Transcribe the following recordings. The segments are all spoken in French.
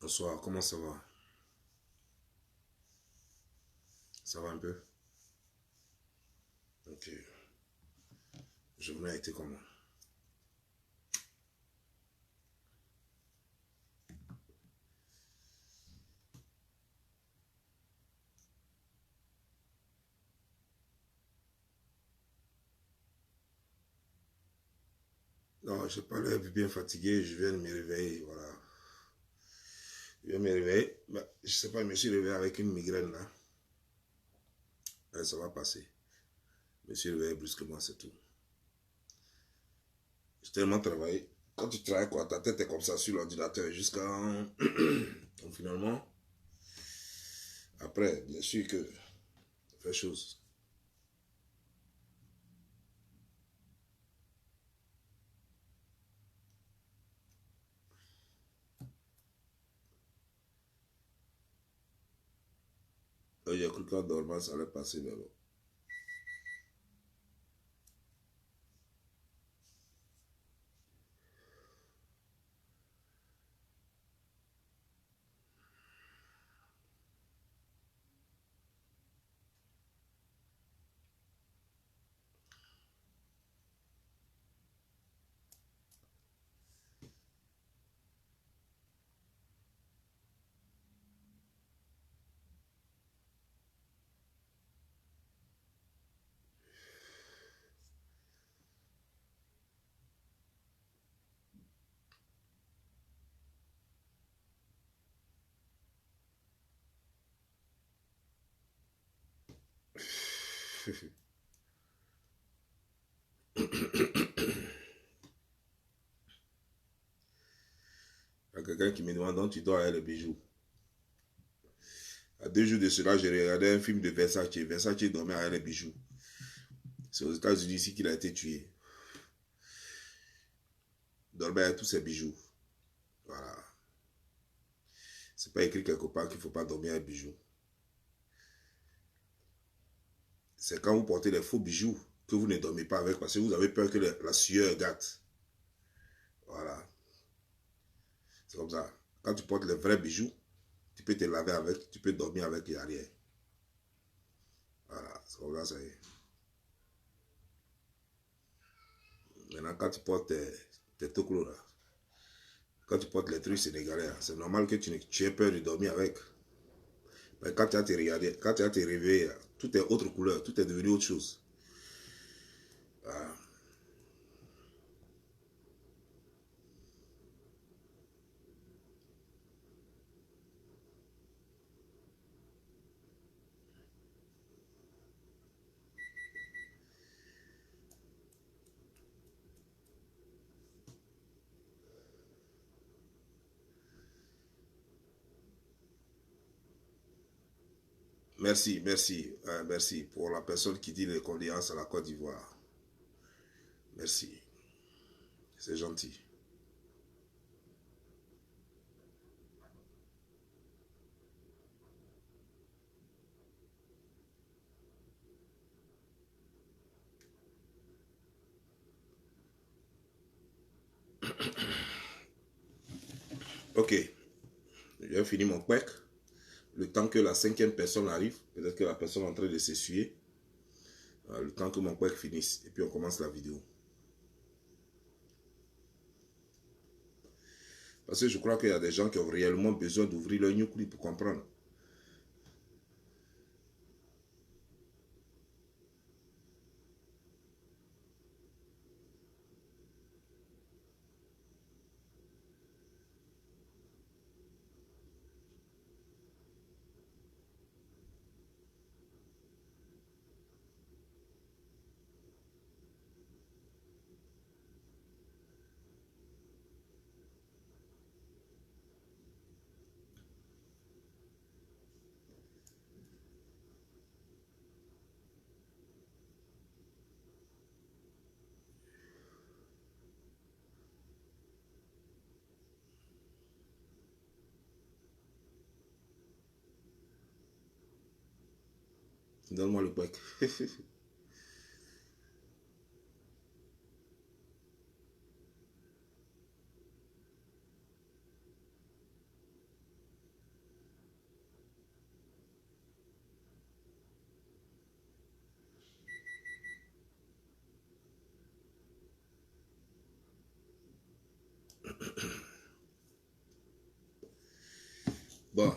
Bonsoir, comment ça va? Ça va un peu? Ok. Journée a été comment? Non, je parlais bien fatigué, je viens de me réveiller, voilà. Je viens de me réveiller, bah, je sais pas, je me suis réveillé avec une migraine là. Ça va passer. Je me suis réveillé brusquement, c'est tout. J'ai tellement travaillé. Quand tu travailles, quoi, ta tête est comme ça sur l'ordinateur jusqu'à... Donc finalement, après, bien sûr que ça fait chose. J'ai cru qu'en dormant, ça allait passer, mais bon. Il y a quelqu'un qui me demande donc tu dois aller les bijoux. À 2 jours de cela, j'ai regardé un film de Versace. Versace dormait avec les bijoux. C'est aux États-Unis ici qu'il a été tué. Il dormait avec tous ses bijoux. Voilà. C'est pas écrit quelque part qu'il ne faut pas dormir avec bijoux. C'est quand vous portez les faux bijoux que vous ne dormez pas avec parce que vous avez peur que la sueur gâte. Voilà. C'est comme ça. Quand tu portes les vrais bijoux, tu peux te laver avec, tu peux dormir avec, il n'y a rien. Voilà. C'est comme ça, ça y est. Maintenant, quand tu portes tes toclos là, quand tu portes les trucs sénégalais, c'est normal que tu aies peur de dormir avec. Mais quand tu as te regardé, quand tu as te réveillé, tout est autre couleur, tout est devenu autre chose. Voilà. Merci, merci, merci pour la personne qui dit les condoléances à la Côte d'Ivoire. Merci, c'est gentil. Ok, j'ai fini mon quack. Le temps que la 5e personne arrive, peut-être que la personne est en train de s'essuyer. Le temps que mon quack finisse. Et puis on commence la vidéo. Parce que je crois qu'il y a des gens qui ont réellement besoin d'ouvrir leur nucléo pour comprendre. Donne-moi le bec. Bon.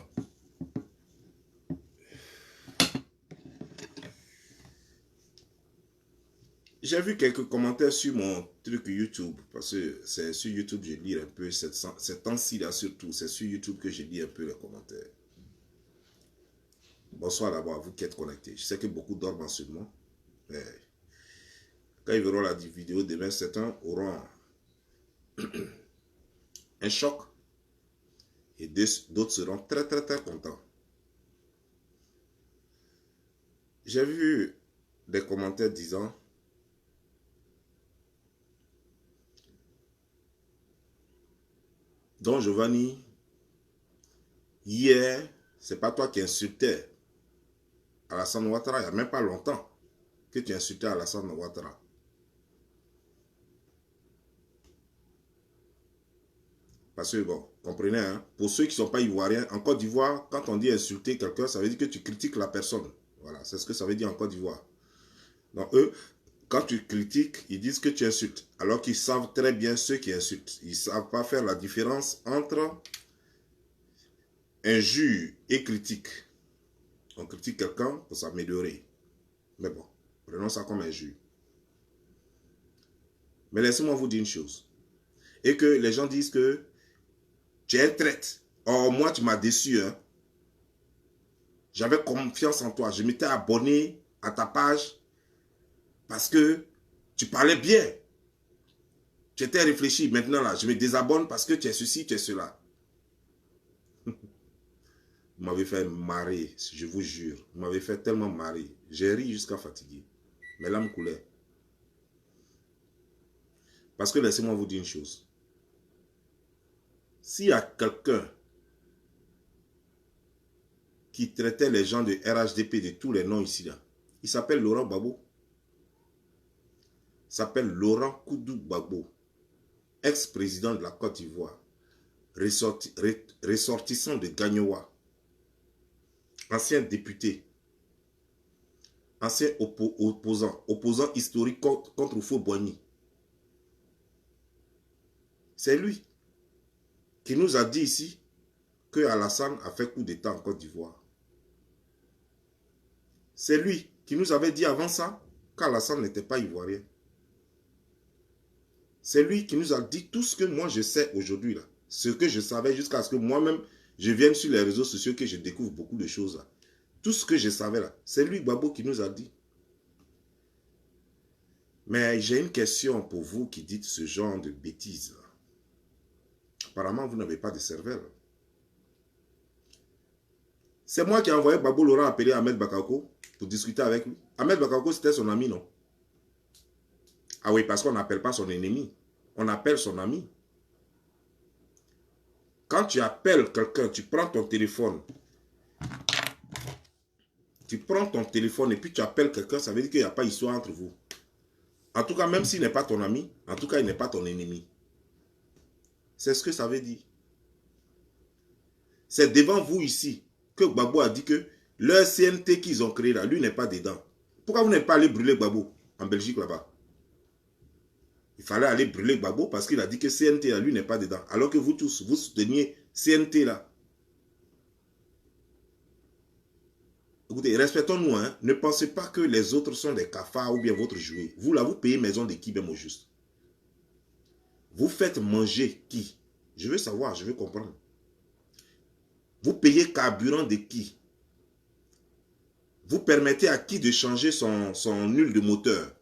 J'ai vu quelques commentaires sur mon truc YouTube, parce que c'est sur YouTube que je lis un peu, ces temps-ci là surtout, c'est sur YouTube que je lis un peu les commentaires. Bonsoir d'abord à vous qui êtes connectés. Je sais que beaucoup dorment en ce moment, mais quand ils verront la vidéo demain, certains auront un choc et d'autres seront très très très contents. J'ai vu des commentaires disant Don Giovanni, hier, c'est pas toi qui insultais Alassane Ouattara, il n'y a même pas longtemps que tu insultais Alassane Ouattara. Parce que, bon, comprenez, hein, pour ceux qui ne sont pas ivoiriens, en Côte d'Ivoire, quand on dit insulter quelqu'un, ça veut dire que tu critiques la personne. Voilà, c'est ce que ça veut dire en Côte d'Ivoire. Donc, eux, quand tu critiques, ils disent que tu insultes. Alors qu'ils savent très bien ceux qui insultent. Ils ne savent pas faire la différence entre injure et critique. On critique quelqu'un pour s'améliorer. Mais bon, prenons ça comme injure. Mais laissez-moi vous dire une chose. Et que les gens disent que tu es traite. Oh, moi, tu m'as déçu. Hein. J'avais confiance en toi. Je m'étais abonné à ta page parce que tu parlais bien. Tu étais réfléchi. Maintenant, là, je me désabonne parce que tu es ceci, tu es cela. Vous m'avez fait marrer, je vous jure. Vous m'avez fait tellement marrer. J'ai ri jusqu'à fatiguer. Mes larmes coulaient. Parce que laissez-moi vous dire une chose. S'il y a quelqu'un qui traitait les gens de RHDP de tous les noms ici, là, il s'appelle Laurent Gbagbo. Il s'appelle Laurent Koudou Gbagbo, ex-président de la Côte d'Ivoire, ressortissant de Gagnoa, ancien député, ancien opposant historique contre Houphouët-Boigny. C'est lui qui nous a dit ici que Alassane a fait coup d'État en Côte d'Ivoire. C'est lui qui nous avait dit avant ça qu'Alassane n'était pas ivoirien. C'est lui qui nous a dit tout ce que moi je sais aujourd'hui là. Ce que je savais jusqu'à ce que moi-même je vienne sur les réseaux sociaux que je découvre beaucoup de choses là. Tout ce que je savais là, c'est lui Gbagbo qui nous a dit. Mais j'ai une question pour vous qui dites ce genre de bêtises là. Apparemment vous n'avez pas de cervelle. C'est moi qui ai envoyé Gbagbo Laurent appeler Ahmed Bakako pour discuter avec lui. Ahmed Bakako c'était son ami, non? Ah oui, parce qu'on n'appelle pas son ennemi. On appelle son ami. Quand tu appelles quelqu'un, tu prends ton téléphone. Tu prends ton téléphone et puis tu appelles quelqu'un, ça veut dire qu'il n'y a pas d'histoire entre vous. En tout cas, même s'il n'est pas ton ami, en tout cas, il n'est pas ton ennemi. C'est ce que ça veut dire. C'est devant vous ici que Gbagbo a dit que leur CNT qu'ils ont créé là, lui n'est pas dedans. Pourquoi vous n'êtes pas allé brûler Gbagbo en Belgique là-bas? Il fallait aller brûler Gbagbo parce qu'il a dit que CNT là, lui n'est pas dedans. Alors que vous tous, vous souteniez CNT là. Écoutez, respectons-nous, hein. Ne pensez pas que les autres sont des cafards ou bien votre jouet. Vous là, vous payez maison de qui même au juste? Vous faites manger qui? Je veux savoir, je veux comprendre. Vous payez carburant de qui? Vous permettez à qui de changer son huile de moteur?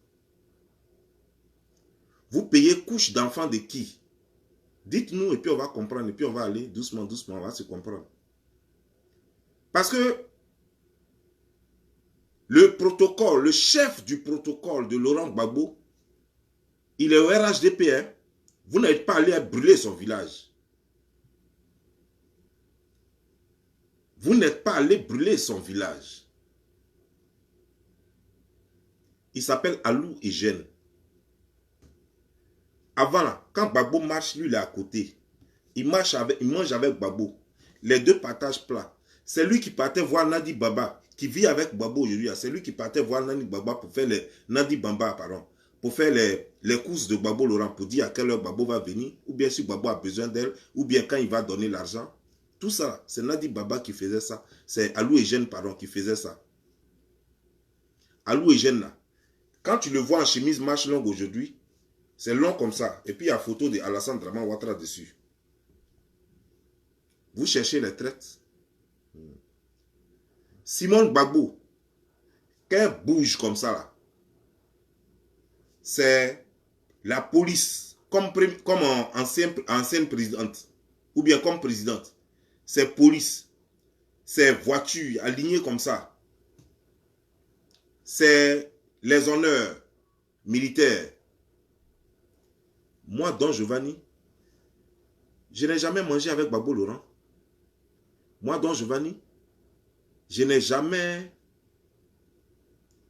Vous payez couche d'enfant de qui? Dites-nous et puis on va comprendre et puis on va aller doucement, doucement, on va se comprendre. Parce que le protocole, le chef du protocole de Laurent Gbagbo, il est au RHDP, hein? Vous n'êtes pas allé brûler son village. Vous n'êtes pas allé brûler son village. Il s'appelle Alou Eugène. Avant là, quand Gbagbo marche, lui il est à côté. Il mange avec Gbagbo. Les deux partagent plat. C'est lui qui partait voir Nadi Baba, qui vit avec Gbagbo aujourd'hui. C'est lui qui partait voir Nadi Baba pour faire les Nadi Bamba, pardon, pour faire les courses de Gbagbo Laurent, pour dire à quelle heure Gbagbo va venir, ou bien si Gbagbo a besoin d'elle, ou bien quand il va donner l'argent. Tout ça, c'est Nadi Baba qui faisait ça. C'est Alou Eugène, pardon, qui faisait ça. Alou Eugène, là, quand tu le vois en chemise marche longue aujourd'hui, c'est long comme ça. Et puis il y a photo de Alassane Draman Ouattara dessus. Vous cherchez les traites. Simone Gbagbo, quand elle bouge comme ça, là, c'est la police, comme ancienne présidente, ou bien comme présidente. C'est police, c'est voiture alignées comme ça. C'est les honneurs militaires. Moi, Don Giovanni, je n'ai jamais mangé avec Gbagbo Laurent. Moi, Don Giovanni, je n'ai jamais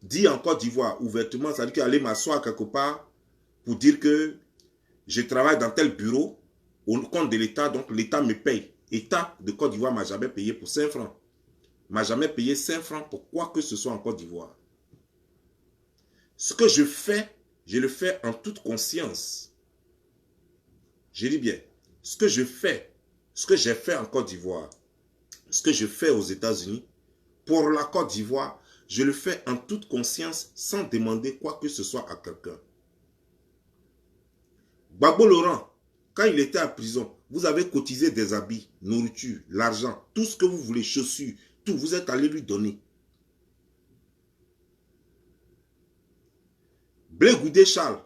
dit en Côte d'Ivoire ouvertement, c'est-à-dire qu'aller m'asseoir quelque part pour dire que je travaille dans tel bureau au compte de l'État, donc l'État me paye. L'État de Côte d'Ivoire ne m'a jamais payé pour 5 francs. Ne m'a jamais payé 5 francs pour quoi que ce soit en Côte d'Ivoire. Ce que je fais, je le fais en toute conscience. Je dis bien, ce que je fais, ce que j'ai fait en Côte d'Ivoire, ce que je fais aux États-Unis, pour la Côte d'Ivoire, je le fais en toute conscience sans demander quoi que ce soit à quelqu'un. Gbagbo Laurent, quand il était à prison, vous avez cotisé des habits, nourriture, l'argent, tout ce que vous voulez, chaussures, tout, vous êtes allé lui donner. Blé Goudé Charles,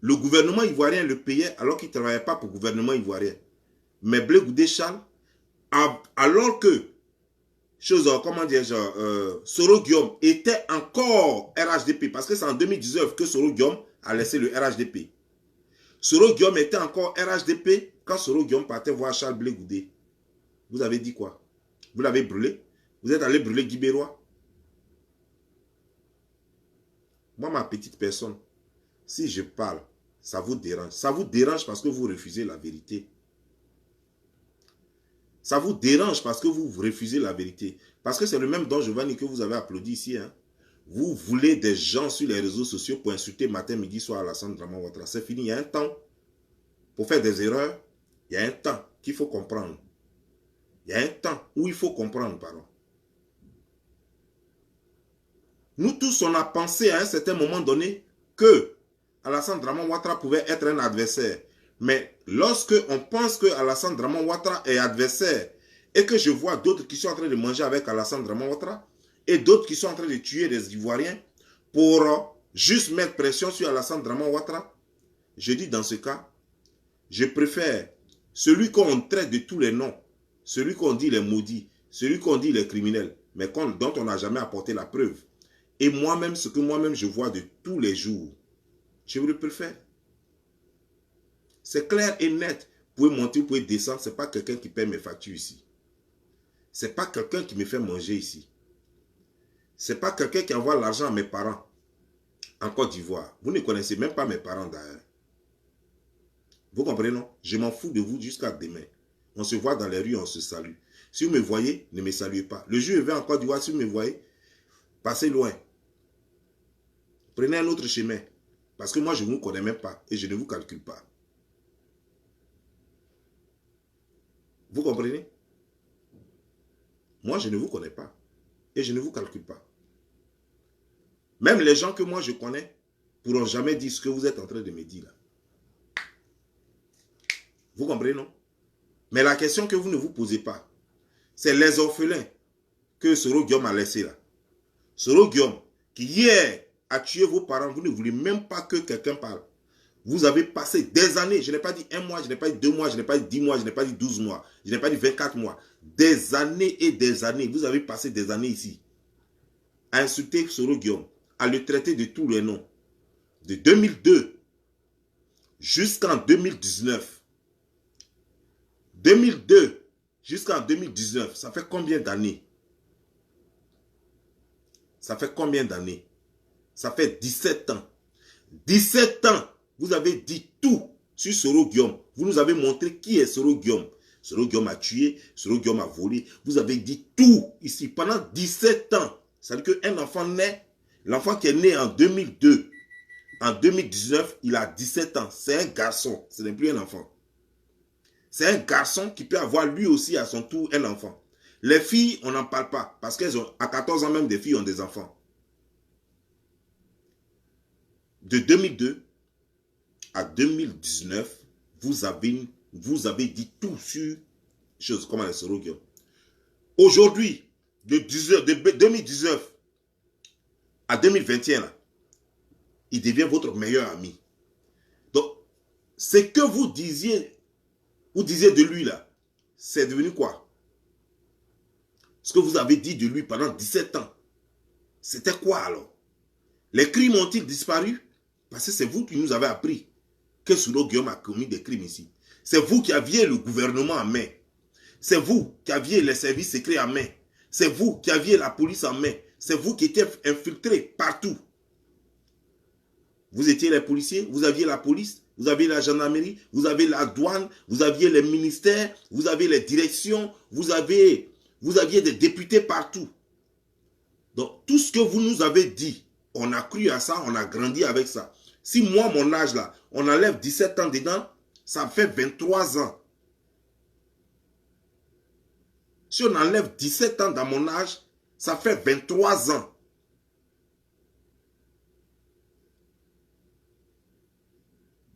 le gouvernement ivoirien le payait alors qu'il ne travaillait pas pour le gouvernement ivoirien. Mais Blé Goudé Charles, alors que comment dire, Soro Guillaume était encore RHDP, parce que c'est en 2019 que Soro Guillaume a laissé le RHDP. Soro Guillaume était encore RHDP quand Soro Guillaume partait voir Charles Blé Goudé. Vous avez dit quoi? Vous l'avez brûlé? Vous êtes allé brûler Guy Bérois? Moi, ma petite personne, si je parle, ça vous dérange. Ça vous dérange parce que vous refusez la vérité. Ça vous dérange parce que vous refusez la vérité. Parce que c'est le même Don Giovanni que vous avez applaudi ici. Hein. Vous voulez des gens sur les réseaux sociaux pour insulter matin, midi, soir Alassane Draman Ouattara. C'est fini. Il y a un temps. Pour faire des erreurs, il y a un temps qu'il faut comprendre. Il y a un temps où il faut comprendre, pardon. Nous tous, on a pensé à un certain moment donné que Alassane Draman Ouattara pouvait être un adversaire. Mais lorsque on pense que Alassane Draman Ouattara est adversaire et que je vois d'autres qui sont en train de manger avec Alassane Draman Ouattara et d'autres qui sont en train de tuer des Ivoiriens pour juste mettre pression sur Alassane Draman Ouattara, je dis dans ce cas, je préfère celui qu'on traite de tous les noms, celui qu'on dit les maudits, celui qu'on dit les criminels, mais dont on n'a jamais apporté la preuve. Et moi-même, ce que moi-même je vois de tous les jours, je vous le préfère. C'est clair et net. Vous pouvez monter, vous pouvez descendre. Ce n'est pas quelqu'un qui paie mes factures ici. Ce n'est pas quelqu'un qui me fait manger ici. Ce n'est pas quelqu'un qui envoie l'argent à mes parents en Côte d'Ivoire. Vous ne connaissez même pas mes parents d'ailleurs. Vous comprenez, non? Je m'en fous de vous jusqu'à demain. On se voit dans les rues, on se salue. Si vous me voyez, ne me saluez pas. Le jour où je vais en Côte d'Ivoire, si vous me voyez, passez loin. Prenez un autre chemin. Parce que moi, je ne vous connais même pas et je ne vous calcule pas. Vous comprenez? Moi, je ne vous connais pas. Et je ne vous calcule pas. Même les gens que moi, je connais, ne pourront jamais dire ce que vous êtes en train de me dire là. Vous comprenez, non? Mais la question que vous ne vous posez pas, c'est les orphelins que Soro Guillaume a laissés là. Soro Guillaume, qui hier a tué vos parents, vous ne voulez même pas que quelqu'un parle. Vous avez passé des années, je n'ai pas dit 1 mois, je n'ai pas dit 2 mois, je n'ai pas dit 10 mois, je n'ai pas dit 12 mois, je n'ai pas dit 24 mois. Des années et des années, vous avez passé des années ici à insulter Soro Guillaume, à le traiter de tous les noms. De 2002 jusqu'en 2019. 2002 jusqu'en 2019, ça fait combien d'années? Ça fait combien d'années? Ça fait 17 ans. 17 ans, vous avez dit tout sur Soro Guillaume. Vous nous avez montré qui est Soro Guillaume. Soro Guillaume a tué, Soro Guillaume a volé. Vous avez dit tout ici pendant 17 ans. C'est-à-dire qu'un enfant naît, l'enfant qui est né en 2002, en 2019, il a 17 ans. C'est un garçon, ce n'est plus un enfant. C'est un garçon qui peut avoir lui aussi à son tour un enfant. Les filles, on n'en parle pas parce qu'elles ont, à 14 ans même, des filles ont des enfants. De 2002 à 2019, vous avez dit tout sur choses comme les Soro Guillaume. Aujourd'hui, de 2019 à 2021, là, il devient votre meilleur ami. Donc, ce que vous disiez de lui là, c'est devenu quoi? Ce que vous avez dit de lui pendant 17 ans, c'était quoi alors? Les crimes ont-ils disparu? Parce que c'est vous qui nous avez appris que Soro Guillaume a commis des crimes ici. C'est vous qui aviez le gouvernement en main. C'est vous qui aviez les services secrets en main. C'est vous qui aviez la police en main. C'est vous qui étiez infiltrés partout. Vous étiez les policiers, vous aviez la police, vous aviez la gendarmerie, vous aviez la douane, vous aviez les ministères, vous aviez les directions, vous aviez des députés partout. Donc, tout ce que vous nous avez dit, on a cru à ça, on a grandi avec ça. Si moi, mon âge là, on enlève 17 ans dedans, ça fait 23 ans. Si on enlève 17 ans dans mon âge, ça fait 23 ans.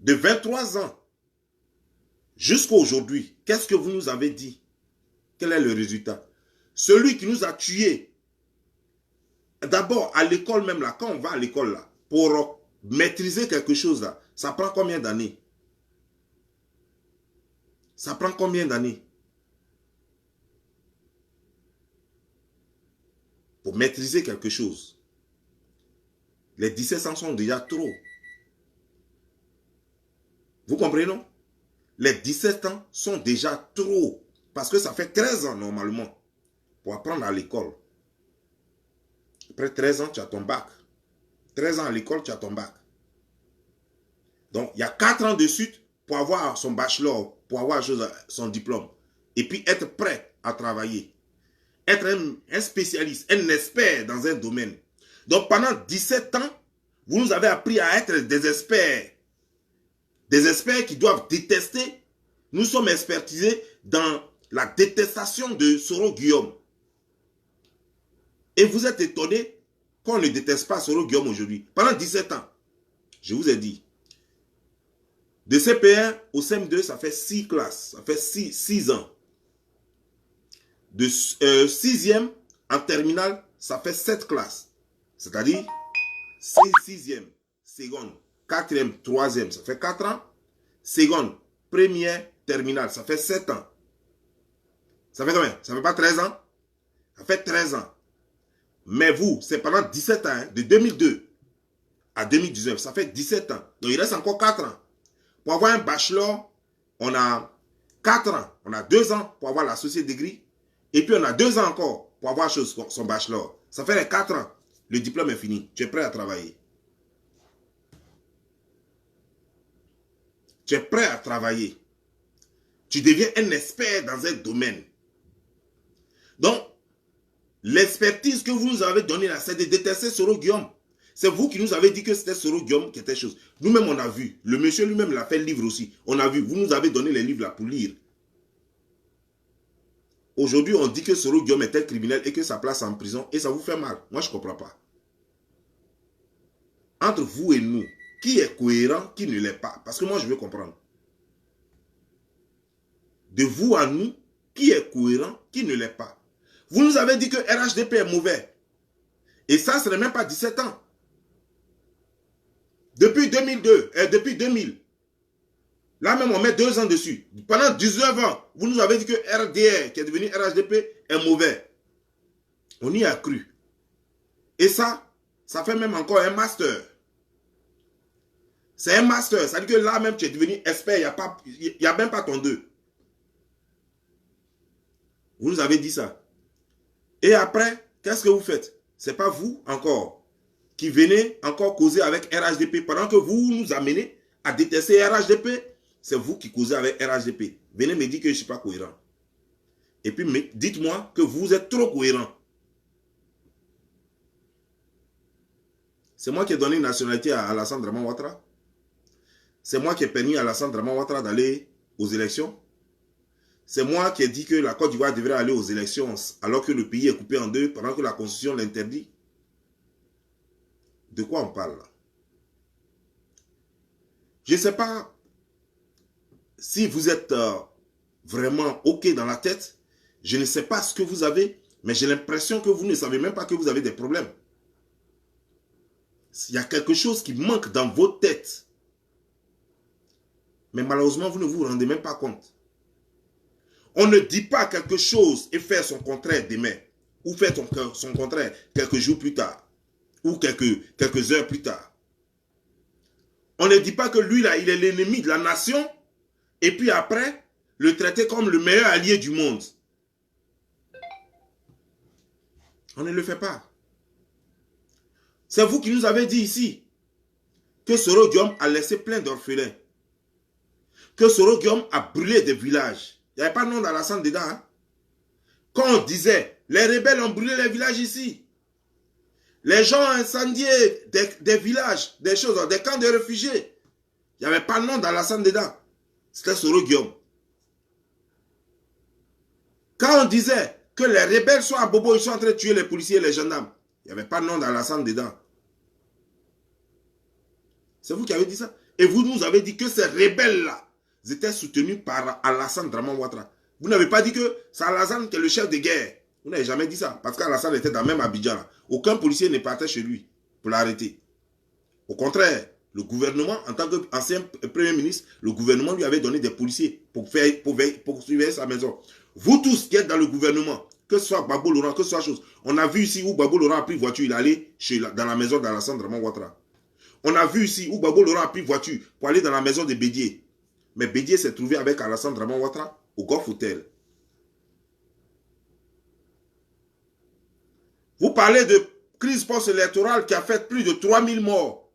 De 23 ans jusqu'à aujourd'hui, qu'est-ce que vous nous avez dit? Quel est le résultat? Celui qui nous a tués, d'abord à l'école même là, quand on va à l'école là, pour maîtriser quelque chose là, ça prend combien d'années? Ça prend combien d'années? Pour maîtriser quelque chose. Les 17 ans sont déjà trop. Vous comprenez, non? Les 17 ans sont déjà trop. Parce que ça fait 13 ans normalement pour apprendre à l'école. Après 13 ans, tu as ton bac. 13 ans à l'école, tu as ton bac. Donc, il y a 4 ans de suite pour avoir son bachelor, pour avoir son diplôme. Et puis être prêt à travailler. Être un spécialiste, un expert dans un domaine. Donc, pendant 17 ans, vous nous avez appris à être des experts. Des experts qui doivent détester. Nous sommes expertisés dans la détestation de Soro Guillaume. Et vous êtes étonnés qu'on ne déteste pas Soro Guillaume aujourd'hui. Pendant 17 ans, je vous ai dit, de CP1 au CM2, ça fait 6 classes, ça fait 6 ans. De 6e en terminale, ça fait 7 classes. C'est-à-dire 6e, seconde, 4e, 3e, ça fait 4 ans. Seconde, première, terminale, ça fait 7 ans. Ça fait combien? Ça fait pas 13 ans? Ça fait 13 ans. Mais vous, c'est pendant 17 ans, hein, de 2002 à 2019, ça fait 17 ans. Donc il reste encore 4 ans. Pour avoir un bachelor, on a 4 ans. On a 2 ans pour avoir l'associé degree. Et puis on a 2 ans encore pour avoir son bachelor. Ça fait les 4 ans. Le diplôme est fini. Tu es prêt à travailler. Tu es prêt à travailler. Tu deviens un expert dans un domaine. Donc, l'expertise que vous nous avez donnée là, c'est de détester Soro Guillaume. C'est vous qui nous avez dit que c'était Soro Guillaume qui était chose. Nous-mêmes, on a vu. Le monsieur lui-même l'a fait livre aussi. On a vu. Vous nous avez donné les livres là pour lire. Aujourd'hui, on dit que Soro Guillaume est un criminel et que ça place en prison et ça vous fait mal. Moi, je ne comprends pas. Entre vous et nous, qui est cohérent, qui ne l'est pas? Parce que moi, je veux comprendre. De vous à nous, qui est cohérent, qui ne l'est pas? Vous nous avez dit que RHDP est mauvais. Et ça, ce n'est même pas 17 ans. Depuis 2002, depuis 2000. Là même, on met 2 ans dessus. Pendant 19 ans, vous nous avez dit que RDR, qui est devenu RHDP, est mauvais. On y a cru. Et ça fait même encore un master. C'est un master. Ça veut dire que là même, tu es devenu expert. Il n'y a même pas ton 2. Vous nous avez dit ça. Et après, qu'est-ce que vous faites? Ce n'est pas vous encore. qui venez encore causer avec RHDP pendant que vous nous amenez à détester RHDP. C'est vous qui causez avec RHDP. Venez me dire que je ne suis pas cohérent. Et puis dites-moi que vous êtes trop cohérent. C'est moi qui ai donné une nationalité à Alassane Draman Ouattara. C'est moi qui ai permis à Alassane Draman Ouattara d'aller aux élections. C'est moi qui ai dit que la Côte d'Ivoire devrait aller aux élections alors que le pays est coupé en deux, pendant que la Constitution l'interdit. De quoi on parle là? Je ne sais pas si vous êtes vraiment OK dans la tête. Je ne sais pas ce que vous avez, mais j'ai l'impression que vous ne savez même pas que vous avez des problèmes. Il y a quelque chose qui manque dans votre tête. Mais malheureusement, vous ne vous rendez même pas compte. On ne dit pas quelque chose et faire son contraire demain. Ou faire son contraire quelques jours plus tard. Ou quelques heures plus tard. On ne dit pas que lui, là, il est l'ennemi de la nation. Et puis après, le traiter comme le meilleur allié du monde. On ne le fait pas. C'est vous qui nous avez dit ici que Soro Guillaume a laissé plein d'orphelins. Que Soro Guillaume a brûlé des villages. Il n'y avait pas de nom d'Alassane dedans. Hein? Quand on disait, les rebelles ont brûlé les villages ici. Les gens ont incendié des villages, des choses, des camps de réfugiés. Il n'y avait pas de nom d'Alassane dedans. C'était Soro Guillaume. Quand on disait que les rebelles sont à Bobo, ils sont en train de tuer les policiers et les gendarmes. Il n'y avait pas de nom d'Alassane dedans. C'est vous qui avez dit ça. Et vous nous avez dit que ces rebelles-là étaient soutenus par Alassane Draman Ouattara. Vous n'avez pas dit que c'est Alassane qui est le chef de guerre. Vous n'avez jamais dit ça. Parce qu'Alassane était dans le même Abidjan. Là. Aucun policier ne partait chez lui pour l'arrêter. Au contraire, le gouvernement, en tant qu'ancien premier ministre, le gouvernement lui avait donné des policiers pour surveiller sa maison. Vous tous qui êtes dans le gouvernement, que ce soit Gbagbo Laurent, que ce soit chose, on a vu ici où Gbagbo Laurent a pris voiture, il est allé dans la maison d'Alassane Draman Ouattara. On a vu ici où Gbagbo Laurent a pris voiture pour aller dans la maison de Bédié. Mais Bédié s'est trouvé avec Alassane Draman Ouattara au Golf Hotel. Vous parlez de crise post-électorale qui a fait plus de 3000 morts.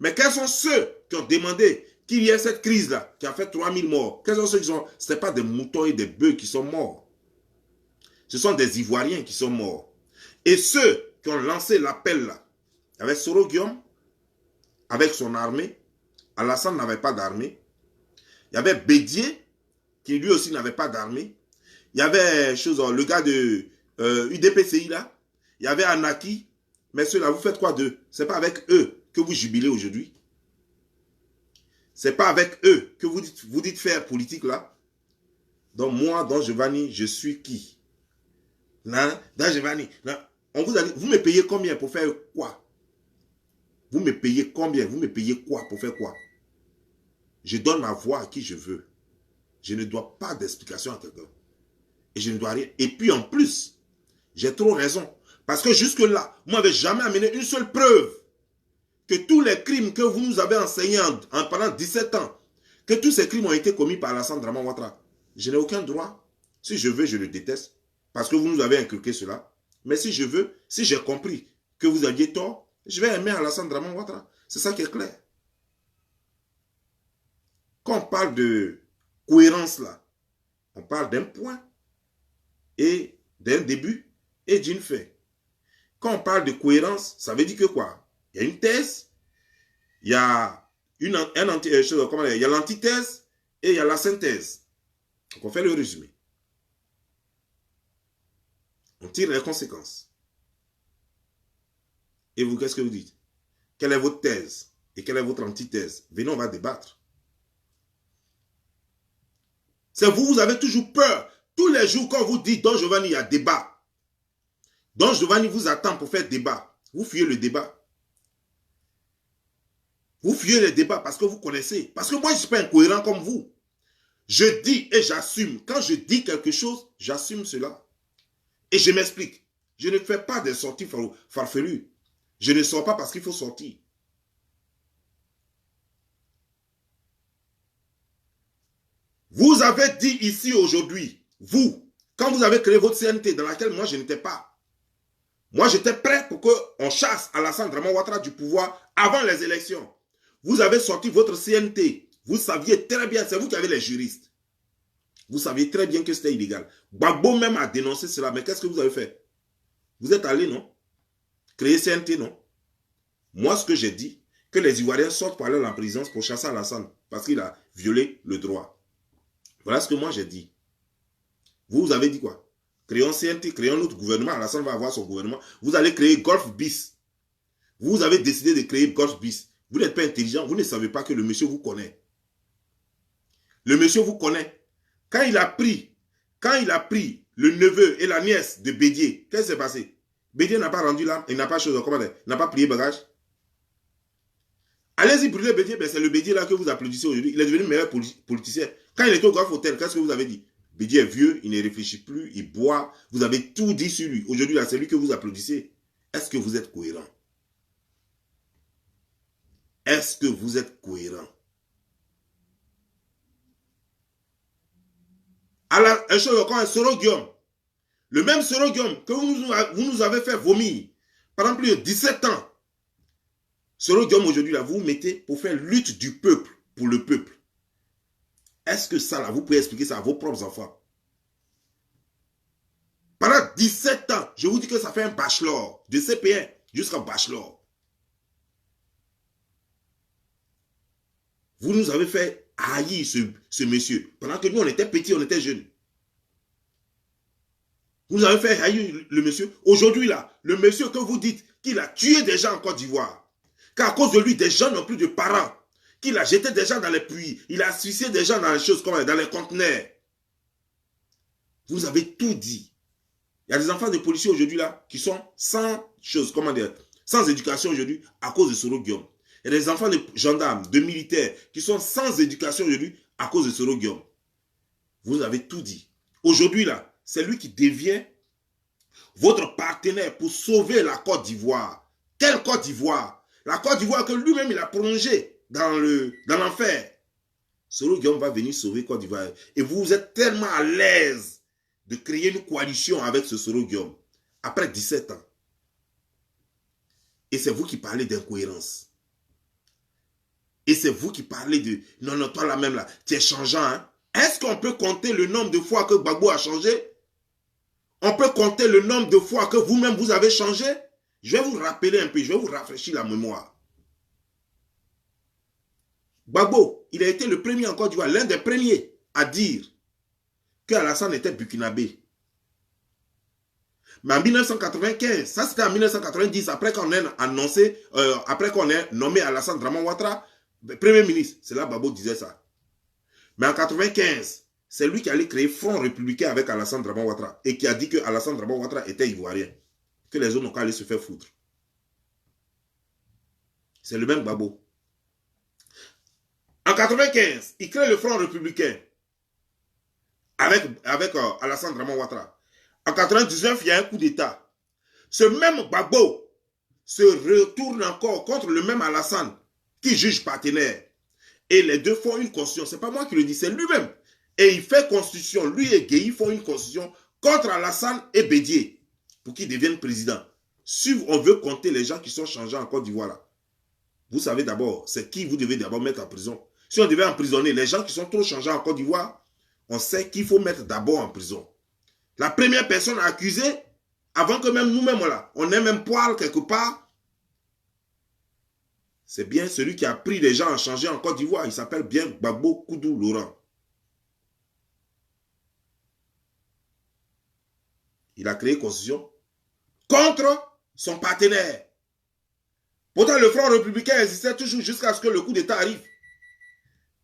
Mais quels sont ceux qui ont demandé qu'il y ait cette crise-là qui a fait 3000 morts? Quels sont ceux qui sont... Ce n'est pas des moutons et des bœufs qui sont morts. Ce sont des Ivoiriens qui sont morts. Et ceux qui ont lancé l'appel là, avec Soro Guillaume, avec son armée, Alassane n'avait pas d'armée. Il y avait Bédié, qui lui aussi n'avait pas d'armée. Il y avait le gars de UDPCI là. Il y avait Anaki. Mais ceux-là, vous faites quoi d'eux? Ce n'est pas avec eux que vous jubilez aujourd'hui. Ce n'est pas avec eux que vous dites faire politique là. Donc moi, dans Giovanni, je suis qui? Là, dans Giovanni, là, on vous a dit, vous me payez combien pour faire quoi? Vous me payez combien? Vous me payez quoi pour faire quoi? Je donne ma voix à qui je veux. Je ne dois pas d'explication à quelqu'un. Et je ne dois rien. Et puis en plus, j'ai trop raison. Parce que jusque-là, vous ne m'avez jamais amené une seule preuve que tous les crimes que vous nous avez enseignés pendant 17 ans, que tous ces crimes ont été commis par Alassane Draman Ouattara. Je n'ai aucun droit. Si je veux, je le déteste. Parce que vous nous avez inculqué cela. Mais si je veux, si j'ai compris que vous aviez tort, je vais aimer Alassane Draman Ouattara. C'est ça qui est clair. Quand on parle de cohérence là, on parle d'un point et d'un début et d'une fin. Quand on parle de cohérence, ça veut dire que quoi? Il y a une thèse, il y a l'antithèse et il y a la synthèse. Donc on fait le résumé. On tire les conséquences. Et vous, qu'est-ce que vous dites? Quelle est votre thèse? Et quelle est votre antithèse? Venez, on va débattre. C'est vous avez toujours peur. Tous les jours, quand vous dites Don Giovanni, il y a débat. Don Giovanni vous attend pour faire débat. Vous fuyez le débat. Vous fuyez le débat parce que vous connaissez. Parce que moi, je ne suis pas incohérent comme vous. Je dis et j'assume. Quand je dis quelque chose, j'assume cela. Et je m'explique. Je ne fais pas des sorties farfelues. Je ne sors pas parce qu'il faut sortir. Vous avez dit ici aujourd'hui, vous, quand vous avez créé votre CNT dans laquelle moi je n'étais pas, Moi, j'étais prêt pour qu'on chasse Alassane Draman Ouattara du pouvoir avant les élections. Vous avez sorti votre CNT. Vous saviez très bien, c'est vous qui avez les juristes. Vous saviez très bien que c'était illégal. Gbagbo même a dénoncé cela, mais qu'est-ce que vous avez fait? Vous êtes allé, non? Créer CNT, non? Moi, ce que j'ai dit, que les Ivoiriens sortent pour aller en prison pour chasser Alassane, parce qu'il a violé le droit. Voilà ce que moi j'ai dit. Vous avez dit quoi? Créons CNT, créons notre gouvernement, Alassane va avoir son gouvernement. Vous allez créer Golf Bis. Vous avez décidé de créer Golf Bis. Vous n'êtes pas intelligent, vous ne savez pas que le monsieur vous connaît. Le monsieur vous connaît. Quand il a pris le neveu et la nièce de Bédier, qu'est-ce qui s'est passé? Bédier n'a pas rendu l'âme, il n'a pas chose, comment dire, n'a pas plié bagage. Allez-y brûler Bédier, ben c'est le Bédier là que vous applaudissez aujourd'hui. Il est devenu meilleur politicien. Quand il était au Golf Hotel, qu'est-ce que vous avez dit? Bédier est vieux, il ne réfléchit plus, il boit. Vous avez tout dit sur lui. Aujourd'hui, là, c'est lui que vous applaudissez. Est-ce que vous êtes cohérent? Est-ce que vous êtes cohérent? Alors, un chose encore, un Soro Guillaume. Le même Soro Guillaume que vous nous avez fait vomir pendant plus de 17 ans. Soro Guillaume, aujourd'hui, là, vous vous mettez pour faire lutte du peuple, pour le peuple. Est-ce que ça, là, vous pouvez expliquer ça à vos propres enfants? Pendant 17 ans, je vous dis que ça fait un bachelor, de CP1 jusqu'à bachelor. Vous nous avez fait haïr ce monsieur, pendant que nous, on était petits, on était jeunes. Vous nous avez fait haïr le monsieur. Aujourd'hui, là, le monsieur que vous dites qu'il a tué des gens en Côte d'Ivoire, qu'à cause de lui, des gens n'ont plus de parents, qu'il a jeté des gens dans les puits, il a asphyxié des gens dans les choses comme dans les conteneurs. Vous avez tout dit. Il y a des enfants de policiers aujourd'hui là qui sont sans chose, comment dire, sans éducation aujourd'hui à cause de Soro Guillaume. Il y a des enfants de gendarmes, de militaires qui sont sans éducation aujourd'hui à cause de Soro Guillaume. Vous avez tout dit. Aujourd'hui là, c'est lui qui devient votre partenaire pour sauver la Côte d'Ivoire. Quelle Côte d'Ivoire? La Côte d'Ivoire que lui-même il a plongé dans l'enfer. Soro Guillaume va venir sauver Côte d'Ivoire. Et vous êtes tellement à l'aise de créer une coalition avec ce Soro Guillaume après 17 ans. Et c'est vous qui parlez d'incohérence. Et c'est vous qui parlez de non, non, toi là même là, tu es changeant. Hein? Est-ce qu'on peut compter le nombre de fois que Gbagbo a changé? On peut compter le nombre de fois que vous-même vous avez changé? Je vais vous rappeler un peu, je vais vous rafraîchir la mémoire. Gbagbo, il a été le premier en Côte d'Ivoire, l'un des premiers à dire que Alassane était burkinabé. Mais en 1995, ça c'était en 1990, après qu'on ait annoncé, après qu'on ait nommé Alassane Draman Ouattara, Premier ministre, c'est là Gbagbo disait ça. Mais en 1995, c'est lui qui allait créer Front républicain avec Alassane Draman Ouattara et qui a dit que Alassane Draman Ouattara était ivoirien, que les autres n'ont qu'à aller se faire foutre. C'est le même Gbagbo. En 1995, il crée le Front républicain avec Alassane Draman Ouattara. En 1999, il y a un coup d'État. Ce même Gbagbo se retourne encore contre le même Alassane qui juge partenaire. Et les deux font une constitution. Ce n'est pas moi qui le dis, c'est lui-même. Et il fait constitution. Lui et Gueye font une constitution contre Alassane et Bédier pour qu'ils deviennent présidents. Si on veut compter les gens qui sont changés en Côte d'Ivoire, là, vous savez d'abord, c'est qui vous devez d'abord mettre en prison. Si on devait emprisonner les gens qui sont trop changés en Côte d'Ivoire, on sait qu'il faut mettre d'abord en prison. La première personne accusée, avant que même nous-mêmes, là, on ait même poil quelque part, c'est bien celui qui a pris les gens à changer en Côte d'Ivoire. Il s'appelle bien Gbagbo Koudou Laurent. Il a créé une constitution contre son partenaire. Pourtant, le Front républicain existait toujours jusqu'à ce que le coup d'État arrive.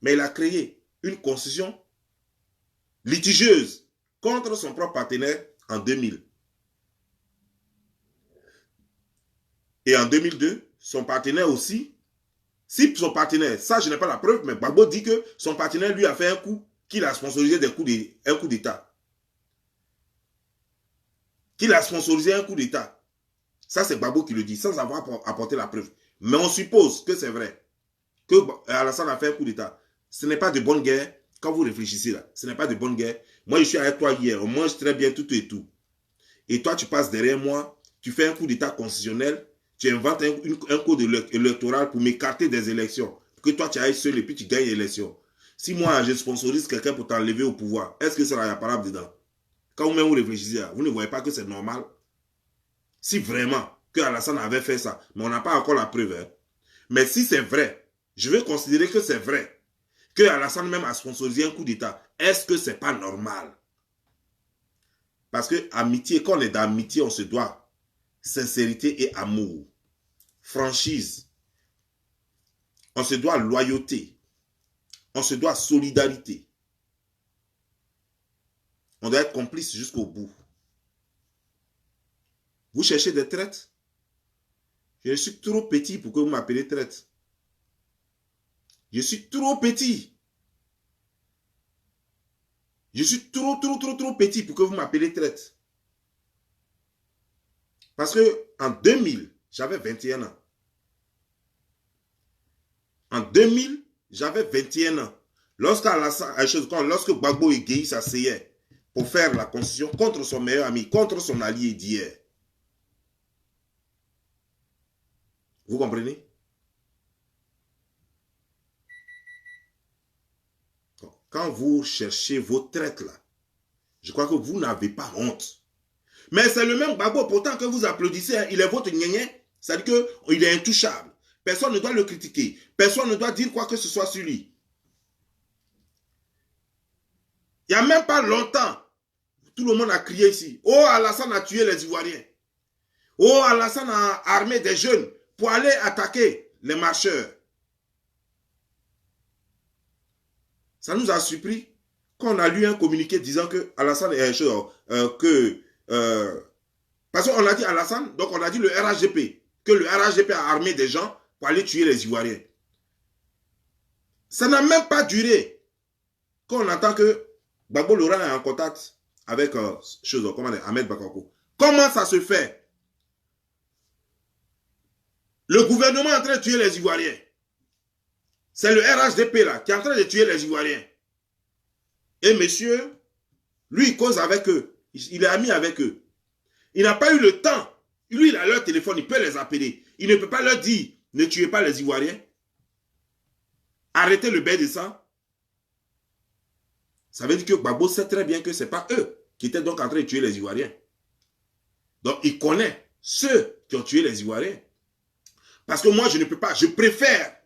Mais il a créé une constitution litigieuse contre son propre partenaire en 2000. Et en 2002, son partenaire aussi, si son partenaire, ça je n'ai pas la preuve, mais Gbagbo dit que son partenaire lui a fait un coup, qu'il a sponsorisé un coup d'État. Qu'il a sponsorisé un coup d'État. Ça c'est Gbagbo qui le dit, sans avoir apporté la preuve. Mais on suppose que c'est vrai, que Alassane a fait un coup d'État. Ce n'est pas de bonne guerre, quand vous réfléchissez là, ce n'est pas de bonne guerre. Moi je suis avec toi hier, on mange très bien tout et tout. Et toi tu passes derrière moi, tu fais un coup d'état constitutionnel, tu inventes un code électoral pour m'écarter des élections. Pour que toi, tu ailles seul et puis tu gagnes l'élection. Si moi, je sponsorise quelqu'un pour t'enlever au pouvoir, est-ce que ça sera réparable dedans? Quand vous-même vous réfléchissez, vous ne voyez pas que c'est normal? Si vraiment que Alassane avait fait ça, mais on n'a pas encore la preuve. Hein. Mais si c'est vrai, je vais considérer que c'est vrai, que Alassane même a sponsorisé un coup d'état, est-ce que c'est pas normal? Parce que amitié, quand on est d'amitié, on se doit sincérité et amour, franchise, on se doit loyauté, on se doit solidarité. On doit être complice jusqu'au bout. Vous cherchez des traites? Je suis trop petit pour que vous m'appelez traite. Je suis trop petit. Je suis trop petit pour que vous m'appelez traite. Parce que en 2000, j'avais 21 ans. En 2000, j'avais 21 ans. Lorsque Gbagbo et Gueye s'asseyaient pour faire la constitution contre son meilleur ami, contre son allié d'hier. Vous comprenez? Quand vous cherchez vos traites là, je crois que vous n'avez pas honte. Mais c'est le même Gbagbo pourtant que vous applaudissez, hein, il est votre gnagnien, c'est-à-dire qu'il est intouchable. Personne ne doit le critiquer. Personne ne doit dire quoi que ce soit sur lui. Il n'y a même pas longtemps, tout le monde a crié ici. Oh, Alassane a tué les Ivoiriens. Oh, Alassane a armé des jeunes pour aller attaquer les marcheurs. Ça nous a surpris quand on a lu un communiqué disant que Alassane est parce qu'on a dit Alassane, donc on a dit le RHDP, que le RHDP a armé des gens pour aller tuer les Ivoiriens. Ça n'a même pas duré quand on entend que Gbagbo Laurent est en contact avec Ahmed Bakako. Comment ça se fait? Le gouvernement est en train de tuer les Ivoiriens. C'est le RHDP là qui est en train de tuer les Ivoiriens. Et monsieur, lui, il cause avec eux. Il est ami avec eux. Il n'a pas eu le temps. Lui, il a leur téléphone, il peut les appeler. Il ne peut pas leur dire, ne tuez pas les Ivoiriens. Arrêtez le bain de sang. Ça veut dire que Gbagbo sait très bien que ce n'est pas eux qui étaient donc en train de tuer les Ivoiriens. Donc, il connaît ceux qui ont tué les Ivoiriens. Parce que moi, je ne peux pas, je préfère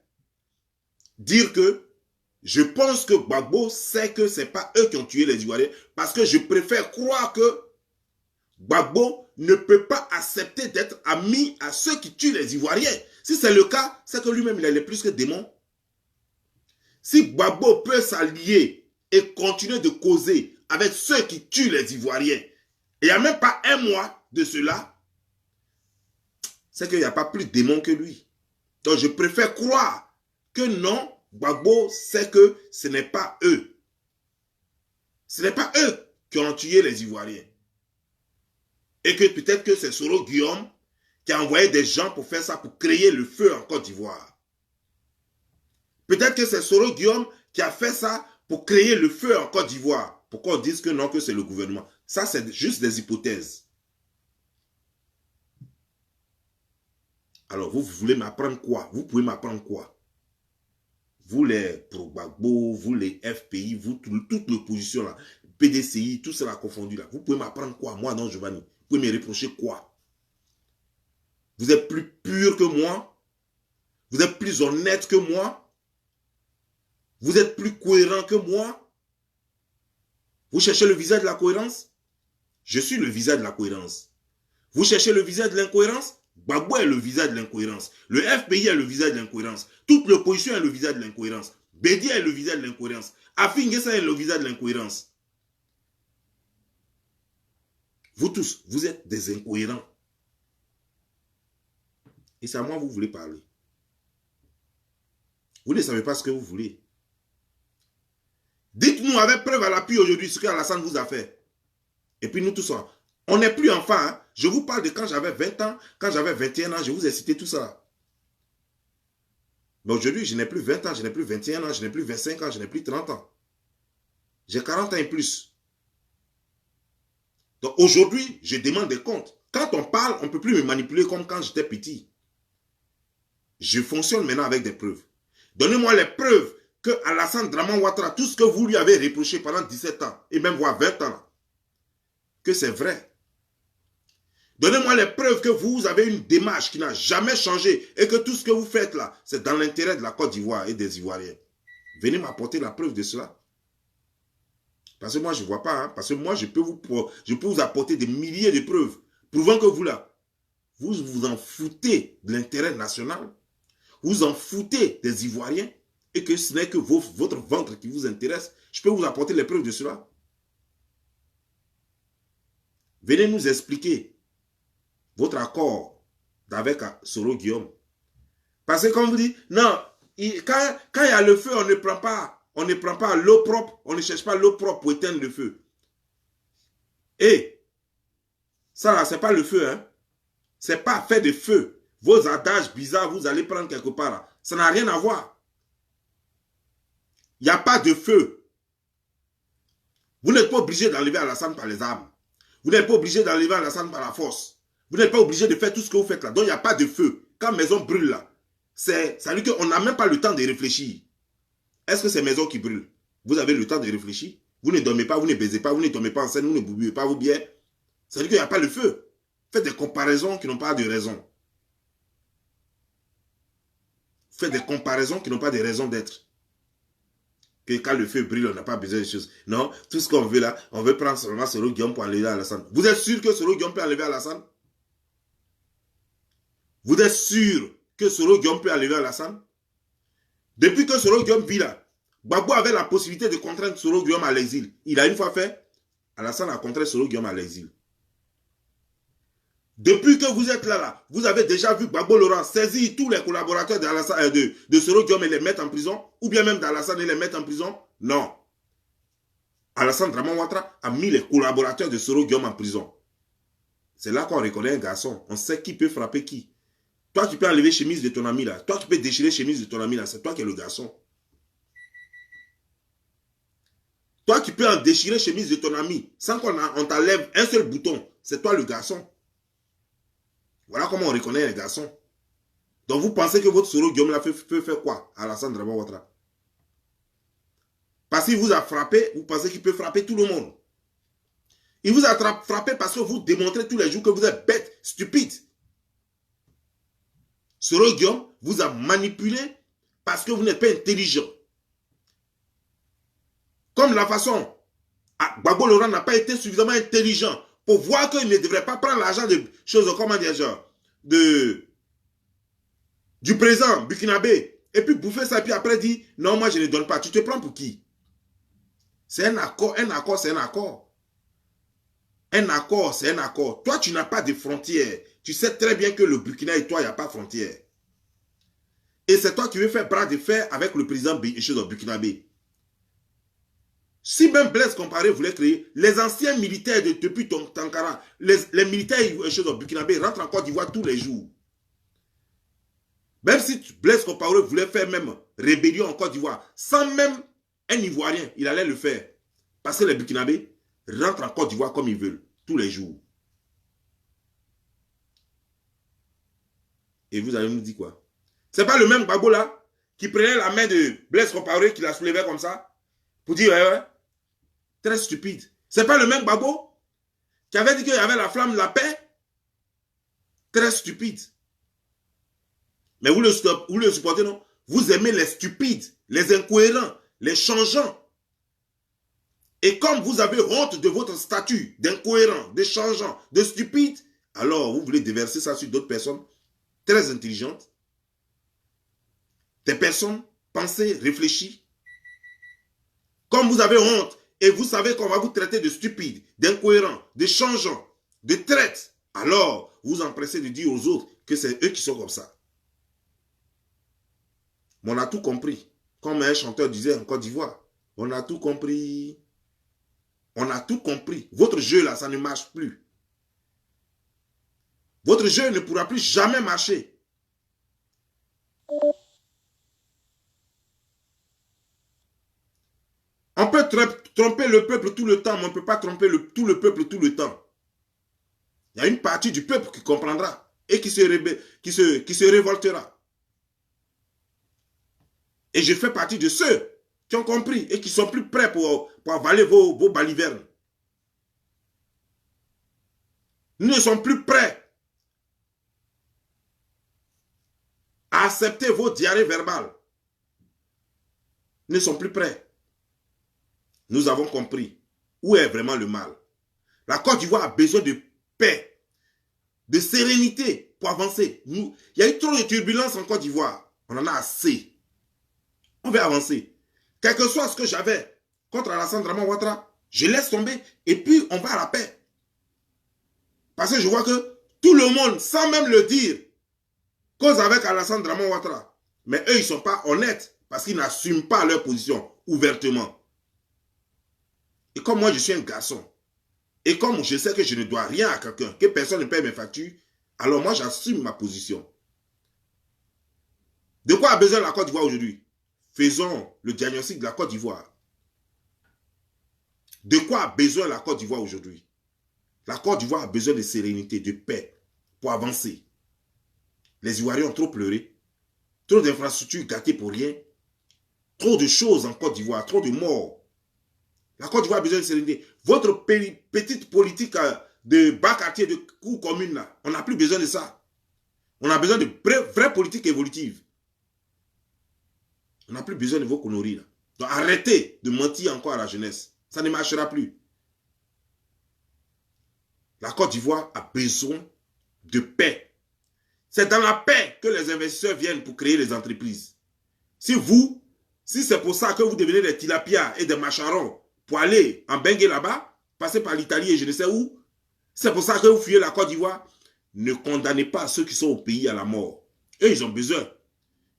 dire que je pense que Gbagbo sait que ce n'est pas eux qui ont tué les Ivoiriens parce que je préfère croire que Gbagbo ne peut pas accepter d'être ami à ceux qui tuent les Ivoiriens. Si c'est le cas, c'est que lui-même, il est plus que démon. Si Gbagbo peut s'allier et continuer de causer avec ceux qui tuent les Ivoiriens, il n'y a même pas un mois de cela, c'est qu'il n'y a pas plus démon que lui. Donc je préfère croire que non, Gbagbo sait que ce n'est pas eux. Ce n'est pas eux qui ont tué les Ivoiriens. Et que peut-être que c'est Soro Guillaume qui a envoyé des gens pour faire ça, pour créer le feu en Côte d'Ivoire. Peut-être que c'est Soro Guillaume qui a fait ça pour créer le feu en Côte d'Ivoire. Pourquoi on dise que non, que c'est le gouvernement? Ça, c'est juste des hypothèses. Alors, vous voulez m'apprendre quoi? Vous pouvez m'apprendre quoi? Vous les pro-Gbagbo, vous les FPI, vous toute l'opposition là, PDCI, tout cela confondu là. Vous pouvez m'apprendre quoi? Moi, non, Giovanni. Vous pouvez me reprocher quoi? Vous êtes plus pur que moi? Vous êtes plus honnête que moi? Vous êtes plus cohérent que moi? Vous cherchez le visage de la cohérence? Je suis le visage de la cohérence. Vous cherchez le visage de l'incohérence? Gbagbo est le visage de l'incohérence. Le FPI est le visage de l'incohérence. Toute l'opposition est le visage de l'incohérence. Bédia est le visage de l'incohérence. Afingessa est le visage de l'incohérence. Vous tous, vous êtes des incohérents. Et c'est à moi que vous voulez parler. Vous ne savez pas ce que vous voulez. Dites-nous avec preuve à l'appui aujourd'hui ce que Alassane vous a fait. Et puis nous tous, on n'est plus enfants. Hein? Je vous parle de quand j'avais 20 ans, quand j'avais 21 ans, je vous ai cité tout ça. Mais aujourd'hui, je n'ai plus 20 ans, je n'ai plus 21 ans, je n'ai plus 25 ans, je n'ai plus 30 ans. J'ai 40 ans et plus. Donc aujourd'hui, je demande des comptes Quand on parle, on ne peut plus me manipuler comme quand j'étais petit. Je fonctionne maintenant avec des preuves. Donnez-moi les preuves que Alassane Draman Ouattara, tout ce que vous lui avez reproché pendant 17 ans, et même voire 20 ans, que c'est vrai. Donnez-moi les preuves que vous avez une démarche qui n'a jamais changé et que tout ce que vous faites là, c'est dans l'intérêt de la Côte d'Ivoire et des Ivoiriens. Venez m'apporter la preuve de cela. Parce que moi, je ne vois pas. Hein, parce que moi, je peux vous apporter des milliers de preuves prouvant que vous là, vous vous en foutez de l'intérêt national, vous en foutez des Ivoiriens et que ce n'est que votre ventre qui vous intéresse. Je peux vous apporter les preuves de cela. Venez nous expliquer votre accord avec Soro Guillaume. Parce que comme vous dites, non, quand il y a le feu, on ne prend pas l'eau propre, on ne cherche pas l'eau propre pour éteindre le feu. Et ça là, c'est pas le feu, hein. C'est pas fait de feu. Vos adages bizarres, vous allez prendre quelque part là. Ça n'a rien à voir. Il n'y a pas de feu. Vous n'êtes pas obligé d'enlever Alassane par les armes. Vous n'êtes pas obligé d'enlever Alassane par la force. Vous n'êtes pas obligé de faire tout ce que vous faites là. Donc il n'y a pas de feu. Quand maison brûle là, ça veut dire qu'on n'a même pas le temps de réfléchir. Est-ce que c'est maison qui brûle? Vous avez le temps de réfléchir? Vous ne dormez pas, vous ne baisez pas, vous ne tombez pas enceinte, vous ne buvez pas vos bières. Ça veut dire qu'il n'y a pas le feu. Faites des comparaisons qui n'ont pas de raison. Faites des comparaisons qui n'ont pas de raison d'être. Que quand le feu brûle, on n'a pas besoin de choses. Non, tout ce qu'on veut là, on veut prendre seulement Soro Guillaume pour enlever Alassane. Vous êtes sûr que Soro Guillaume peut enlever Alassane? Vous êtes sûr que Soro Guillaume peut enlever Alassane? Depuis que Soro Guillaume vit là, Gbagbo avait la possibilité de contraindre Soro Guillaume à l'exil. Il a une fois fait, Alassane a contraint Soro Guillaume à l'exil. Depuis que vous êtes là, vous avez déjà vu Gbagbo Laurent saisir tous les collaborateurs de Soro Guillaume et les mettre en prison, ou bien même d'Alassane et les mettre en prison? Non. Alassane Draman Ouattara a mis les collaborateurs de Soro Guillaume en prison. C'est là qu'on reconnaît un garçon. On sait qui peut frapper qui. Toi, tu peux enlever chemise de ton ami là. Toi, tu peux déchirer chemise de ton ami là. C'est toi qui es le garçon. Toi, tu peux en déchirer chemise de ton ami sans qu'on t'enlève un seul bouton. C'est toi le garçon. Voilà comment on reconnaît un garçon. Donc, vous pensez que votre Soro Guillaume là peut faire quoi à Alassane Draman Ouattara? Parce qu'il vous a frappé, vous pensez qu'il peut frapper tout le monde. Il vous a frappé parce que vous démontrez tous les jours que vous êtes bête, stupide. Soro Guillaume vous a manipulé parce que vous n'êtes pas intelligent. Comme la façon, Gbagbo Laurent n'a pas été suffisamment intelligent pour voir qu'il ne devrait pas prendre l'argent de choses, comment dire, genre, du président burkinabé, et puis bouffer ça, et puis après dire, non, moi je ne donne pas. Tu te prends pour qui? C'est un accord, c'est un accord. Un accord, c'est un accord. Toi, tu n'as pas de frontières. Tu sais très bien que le Burkina et toi, il n'y a pas de frontières. Et c'est toi qui veux faire bras de fer avec le président burkinabé. Si même Blaise Compaoré voulait créer, les anciens militaires depuis Tankara, les militaires burkinabé rentrent en Côte d'Ivoire tous les jours. Même si Blaise Compaoré voulait faire même rébellion en Côte d'Ivoire, sans même un Ivoirien, il allait le faire. Parce que les Burkinabés rentrent en Côte d'Ivoire comme ils veulent, tous les jours. Et vous allez nous dire quoi? C'est pas le même Gbagbo là, qui prenait la main de Blaise Compaoré, qui la soulevait comme ça, pour dire, ouais. Très stupide. C'est pas le même Gbagbo qui avait dit qu'il y avait la flamme de la paix? Très stupide. Mais vous le supportez, non? Vous aimez les stupides, les incohérents, les changeants. Et comme vous avez honte de votre statut d'incohérent, de changeant, de stupide, alors vous voulez déverser ça sur d'autres personnes très intelligentes, des personnes pensées, réfléchies. Comme vous avez honte et vous savez qu'on va vous traiter de stupide, d'incohérent, de changeant, de traite, alors vous vous empressez de dire aux autres que c'est eux qui sont comme ça. Mais on a tout compris. Comme un chanteur disait en Côte d'Ivoire, on a tout compris. On a tout compris. Votre jeu là, ça ne marche plus. Votre jeu ne pourra plus jamais marcher. On peut tromper le peuple tout le temps, mais on ne peut pas tromper tout le peuple tout le temps. Il y a une partie du peuple qui comprendra et qui se révoltera. Et je fais partie de ceux qui ont compris et qui sont plus prêts pour avaler vos balivernes. Nous ne sommes plus prêts à accepter vos diarrhées verbales. Nous ne sommes plus prêts. Nous avons compris où est vraiment le mal. La Côte d'Ivoire a besoin de paix, de sérénité pour avancer. Il y a eu trop de turbulences en Côte d'Ivoire. On en a assez. On va avancer. Quel que soit ce que j'avais contre Alassane Draman Ouattara, je laisse tomber et puis on va à la paix. Parce que je vois que tout le monde, sans même le dire, cause avec Alassane Draman Ouattara. Mais eux, ils ne sont pas honnêtes parce qu'ils n'assument pas leur position ouvertement. Et comme moi, je suis un garçon, et comme je sais que je ne dois rien à quelqu'un, que personne ne paye mes factures, alors moi, j'assume ma position. De quoi a besoin la Côte d'Ivoire aujourd'hui? Faisons le diagnostic de la Côte d'Ivoire. De quoi a besoin la Côte d'Ivoire aujourd'hui? La Côte d'Ivoire a besoin de sérénité, de paix pour avancer. Les Ivoiriens ont trop pleuré, trop d'infrastructures gâtées pour rien, trop de choses en Côte d'Ivoire, trop de morts. La Côte d'Ivoire a besoin de sérénité. Votre petite politique de bas quartier, de cours commune, là, on n'a plus besoin de ça. On a besoin de vraies politiques évolutives. On n'a plus besoin de vos conneries, là. Donc arrêtez de mentir encore à la jeunesse. Ça ne marchera plus. La Côte d'Ivoire a besoin de paix. C'est dans la paix que les investisseurs viennent pour créer les entreprises. Si c'est pour ça que vous devenez des tilapias et des macharons pour aller en Bengue là-bas, passer par l'Italie et je ne sais où, c'est pour ça que vous fuyez la Côte d'Ivoire, ne condamnez pas ceux qui sont au pays à la mort. Eux, ils ont besoin.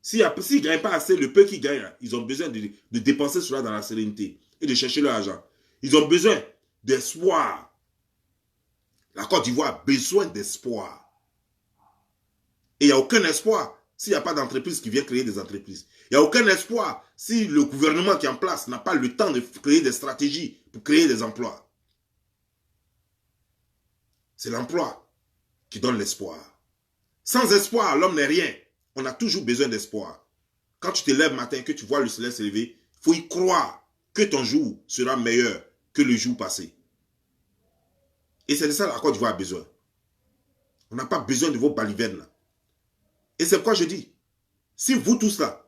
S'ils ne gagnent pas assez, le peu qui gagnent, ils ont besoin de dépenser cela dans la sérénité et de chercher leur argent. Ils ont besoin d'espoir. La Côte d'Ivoire a besoin d'espoir. Et il n'y a aucun espoir s'il n'y a pas d'entreprise qui vient créer des entreprises. Il n'y a aucun espoir si le gouvernement qui est en place n'a pas le temps de créer des stratégies pour créer des emplois. C'est l'emploi qui donne l'espoir. Sans espoir, l'homme n'est rien. On a toujours besoin d'espoir. Quand tu te lèves matin, que tu vois le soleil se lever, il faut y croire que ton jour sera meilleur que le jour passé. Et c'est de ça que la Côte d'Ivoire a besoin. On n'a pas besoin de vos balivernes. Et c'est pourquoi je dis, si vous tous là,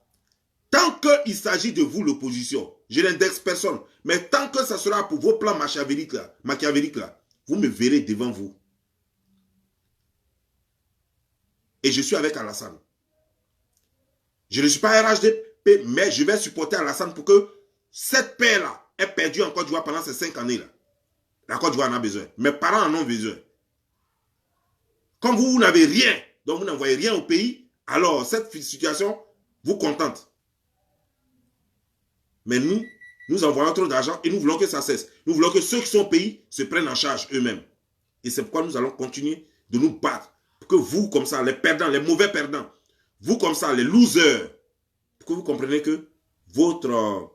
tant qu'il s'agit de vous l'opposition, je n'indexe personne, mais tant que ça sera pour vos plans machiavéliques là, vous me verrez devant vous. Et je suis avec Alassane. Je ne suis pas RHDP, mais je vais supporter Alassane pour que cette paix-là ait perdu en Côte d'Ivoire pendant ces 5 années-là. La Côte d'Ivoire en a besoin. Mes parents en ont besoin. Comme vous n'avez rien, donc vous n'envoyez rien au pays, alors cette situation vous contente. Mais nous envoyons trop d'argent et nous voulons que ça cesse. Nous voulons que ceux qui sont au pays se prennent en charge eux-mêmes. Et c'est pourquoi nous allons continuer de nous battre. Pour que vous, comme ça, les perdants, les mauvais perdants, vous, comme ça, les losers, pour que vous compreniez que vos plans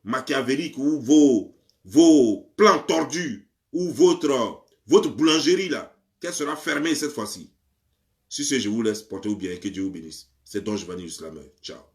machiavéliques ou vos plans tordus ou votre boulangerie, là, qu'elle sera fermée cette fois-ci. Sur ce, je vous laisse, portez-vous bien et que Dieu vous bénisse. C'est Don Giovanni Islameur. Ciao.